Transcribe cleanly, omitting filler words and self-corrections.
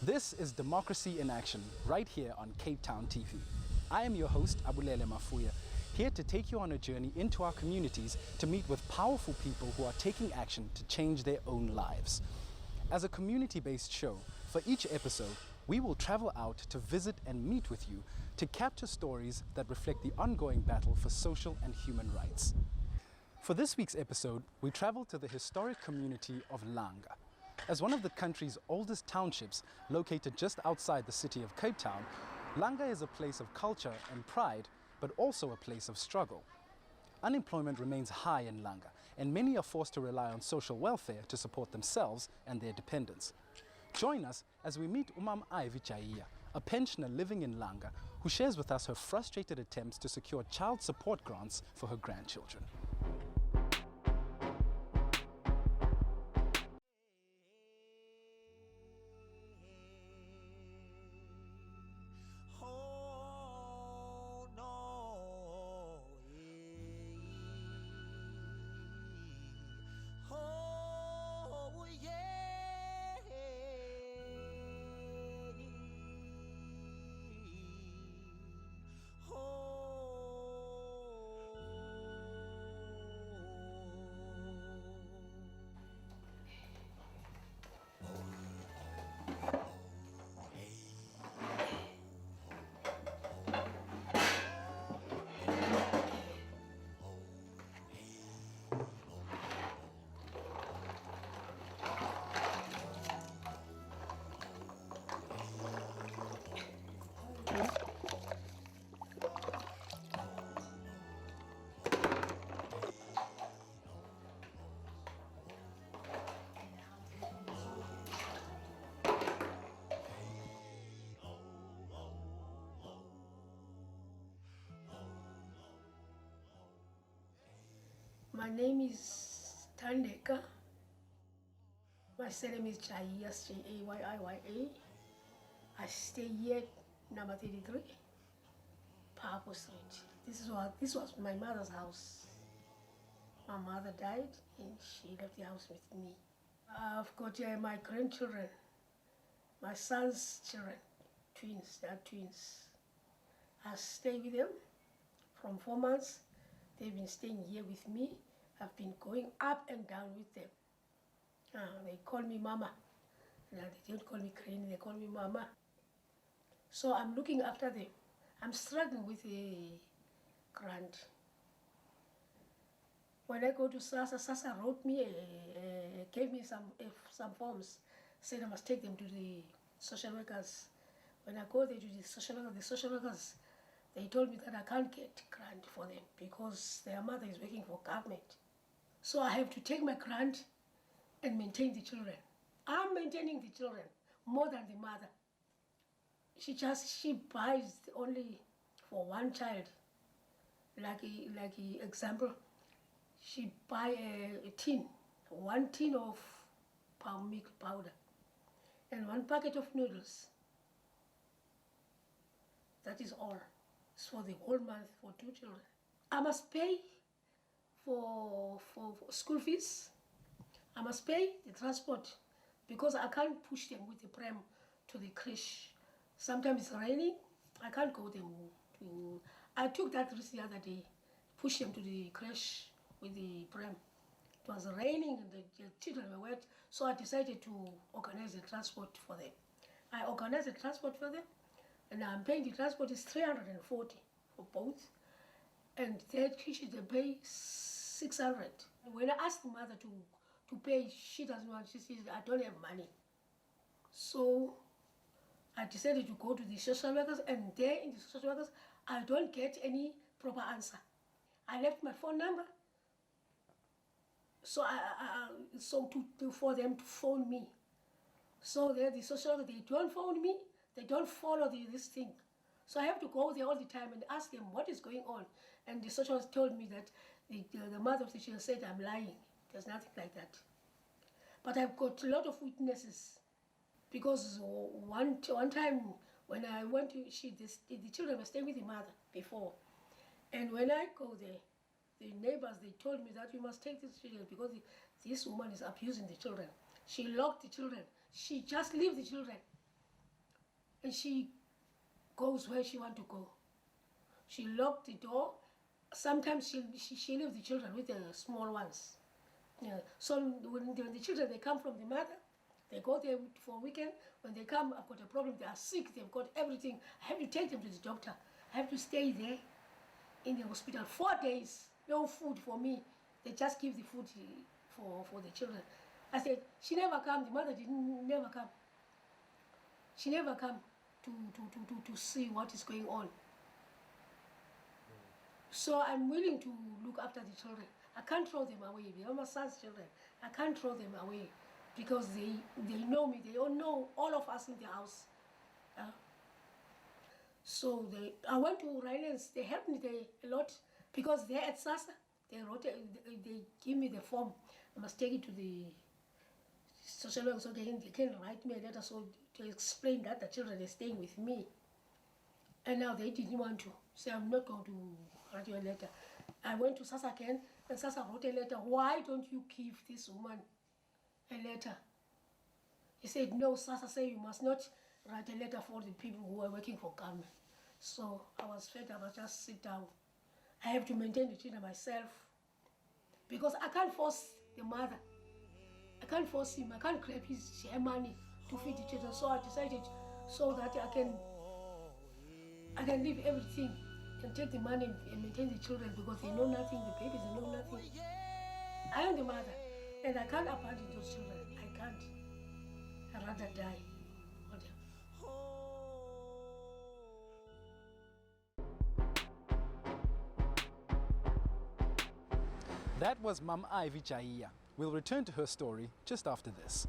This is Democracy in Action, right here on Cape Town TV. I am your host, Abulele Mafuya, here to take you on a journey into our communities to meet with powerful people who are taking action to change their own lives. As a community-based show, for each episode, we will travel out to visit and meet with you to capture stories that reflect the ongoing battle for social and human rights. For this week's episode, we travel to the historic community of Langa. As one of the country's oldest townships, located just outside the city of Cape Town, Langa is a place of culture and pride, but also a place of struggle. Unemployment remains high in Langa, and many are forced to rely on social welfare to support themselves and their dependents. Join us as we meet Jayiya, a pensioner living in Langa, who shares with us her frustrated attempts to secure child support grants for her grandchildren. My name is Tandeka. My surname is Jayiya, Jayiya. I stay here, number 33, Purple Street. This was my mother's house. My mother died and she left the house with me. I've got my grandchildren, my son's children, twins, they are twins. I stay with them from 4 months. They've been staying here with me. I've been going up and down with them. They call me Mama. No, they don't call me Granny, they call me Mama. So I'm looking after them. I'm struggling with a grant. When I go to Sasa, Sasa wrote me, gave me some forms, said I must take them to the social workers. When I go there to the social workers, they told me that I can't get grant for them because their mother is working for government. So I have to take my grant and maintain the children. I'm maintaining the children more than the mother. She buys only for one child. Like example, she buy one tin of palm milk powder and 1 packet of noodles. That is all. It's for the whole month for 2 children. I must pay for school fees. I must pay the transport because I can't push them with the pram to the creche. Sometimes it's raining, I can't go them to. I took that risk the other day, push them to the creche with the pram. It was raining and the children were wet, so I decided to organize the transport for them. I organized the transport for them, and I'm paying the transport is 340 for both, and their creche they pay 600. When I asked the mother to pay, she doesn't want. She says I don't have money. So I decided to go to the social workers, and there in the social workers I don't get any proper answer. I left my phone number, so for them to phone me. So the social workers, they don't phone me. They don't follow this thing. So I have to go there all the time and ask them what is going on. And the social worker told me that the mother of the child said I'm lying. There's nothing like that. But I've got a lot of witnesses. Because one time when I went to, the children were staying with the mother before. And when I go there, the neighbors, they told me that we must take these children because this woman is abusing the children. She locked the children. She just leave the children. and she goes where she want to go. She locked the door. Sometimes she leaves the children with the small ones. Yeah. So when the children, they come from the mother, they go there for a weekend. When they come, I've got a problem, they are sick, they've got everything. I have to take them to the doctor. I have to stay there in the hospital 4 days, no food for me. They just give the food for the children. I said, she never come, the mother never come. She never come to see what is going on. So I'm willing to look after the children. I can't throw them away. They are my son's children. I can't throw them away because they know me. They all know all of us in the house. So I went to Rhinelands. They helped me a lot because they're at SASA. They give me the form. I must take it to the social worker so they can write me a letter so to explain that the children are staying with me. And now they didn't want to say, I'm not going to write you a letter. I went to SASA again, and SASA wrote a letter. Why don't you give this woman a letter? He said, no, SASA said you must not write a letter for the people who are working for government. So I was fed up, I just sit down. I have to maintain the children myself because I can't force the mother. I can't force him, I can't grab his share money to feed the children. So I decided so that I can leave everything and take the money and maintain the children because they know nothing, the babies, they know nothing. I am the mother and I can't abandon those children. I can't. I'd rather die. That was Mum Ivy Jayiya. We'll return to her story just after this.